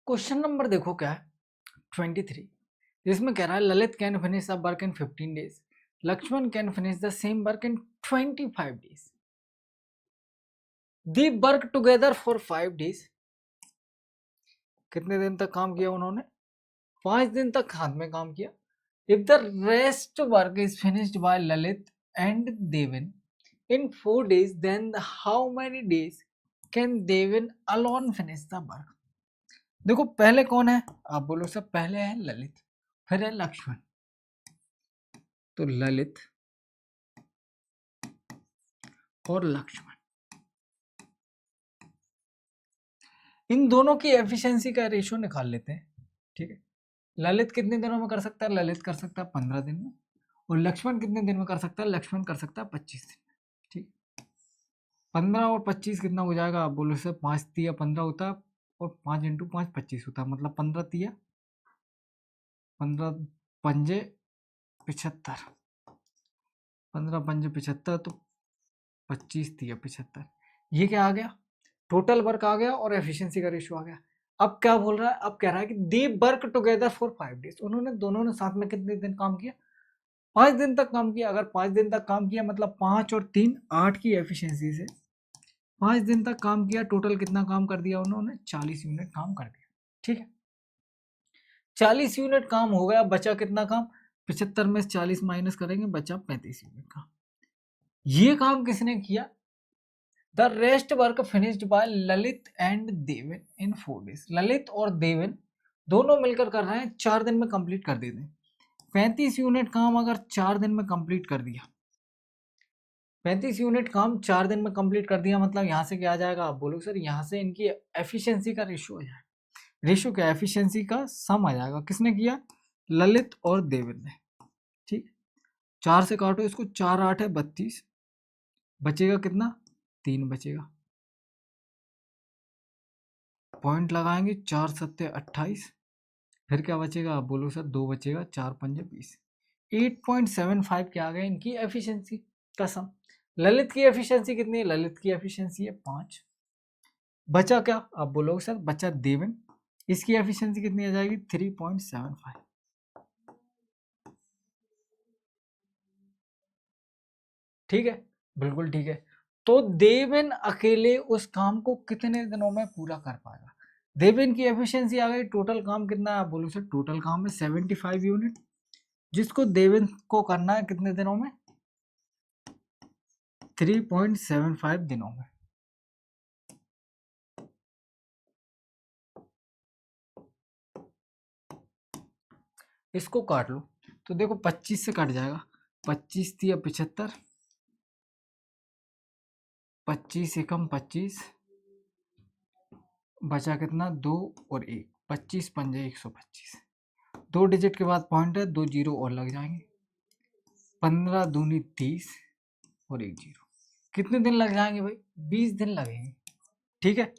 Question number देखो क्या है 23 जिसमें कह रहा है Lalit can finish a work in 15 days, Lakshman can finish the same work in 25 days. They work together for 5 days. कितने दिन तक काम किया उन्होंने? 5 दिन तक हाथ में काम किया। If the rest work is finished by Lalit and Devan in 4 days, then how many days can Devan alone finish the work? देखो पहले कौन है, आप बोलो सर पहले है ललित, फिर है लक्ष्मण। तो ललित और लक्ष्मण, इन दोनों की एफिशिएंसी का रेशियो निकाल लेते हैं। ठीक है, ललित कितने दिनों में कर सकता है? ललित कर सकता है 15 दिन में। और लक्ष्मण कितने दिन में कर सकता है? लक्ष्मण कर सकता है 25 दिन में। ठीक, 15 और 25 कितना हो जाएगा? आप बोलो सर 5 तिया 15 होता है और 5 इंटू 5 25 होता है, मतलब 15 तिया 15 पंजे 75, 15 पंजे 75 तो 25 तिया 75। ये क्या आ गया? टोटल वर्क आ गया और एफिशिएंसी का रेशियो आ गया। अब क्या बोल रहा है? अब कह रहा है कि दे वर्क टुगेदर फॉर 5 डेज। उन्होंने दोनों ने साथ में कितने दिन काम किया? 5 दिन तक काम किया। अगर 5 दिन तक काम किया मतलब 5 और 3 8 की एफिशिएंसी से 5 दिन तक काम किया। टोटल कितना काम कर दिया उन्होंने? 40 यूनिट काम कर दिया। ठीक है, 40 यूनिट काम हो गया। बचा कितना काम? 75 में 40 माइनस करेंगे, बचा 35 यूनिट काम। ये काम किसने किया? The rest work finished by Lalit and Devan in 4 days. Lalit और देवन दोनों मिलकर कर रहे हैं, 4 दिन में कंप्लीट कर देते हैं। 35 यूनिट काम अगर 4 दिन में कंप्लीट कर दिया, 35 यूनिट काम 4 दिन में कंप्लीट कर दिया, मतलब यहाँ से क्या आ जाएगा? आप बोलो सर यहाँ से इनकी एफिशिएंसी का रेशियो आ जाएगा। रेशियो क्या? एफिशिएंसी का सम आ जाएगा। किसने किया? ललित और देवन ने। ठीक, 4 से काटो इसको, 4 8 है 32, बचेगा कितना? 3 बचेगा। पॉइंट लगाएंगे, 4 सत्ते 28, फिर क्या बचेगा? आप बोलो सर 2 बचेगा, 4 पंजे 20। 8.75 क्या आ गया इनकी एफिशिएंसी का सम। ललित की एफिशिएंसी कितनी है? ललित की एफिशिएंसी है 5। बचा क्या? आप बोलोगे सर बचा देवन, इसकी एफिशिएंसी कितनी आ जाएगी? 3.75। ठीक है, बिल्कुल ठीक है। तो देवन अकेले उस काम को कितने दिनों में पूरा कर पाएगा? देवन की एफिशिएंसी आ गई। टोटल काम कितना है? आप बोलो सर टोटल काम है 75 यूनिट, जिसको देवन को करना है कितने दिनों में? 3.75 दिनों में। इसको काट लो तो देखो 25 से कट जाएगा। 25 तिया 75, 25 एकम 25, बचा कितना? 2 और 1, 25 पंजे 125। 2 डिजिट के बाद पॉइंट है, 2 जीरो और लग जाएंगे। 15 दूनी 30 और 1 जीरो। कितने दिन लग जाएंगे भाई? 20 दिन लगेंगे। ठीक है,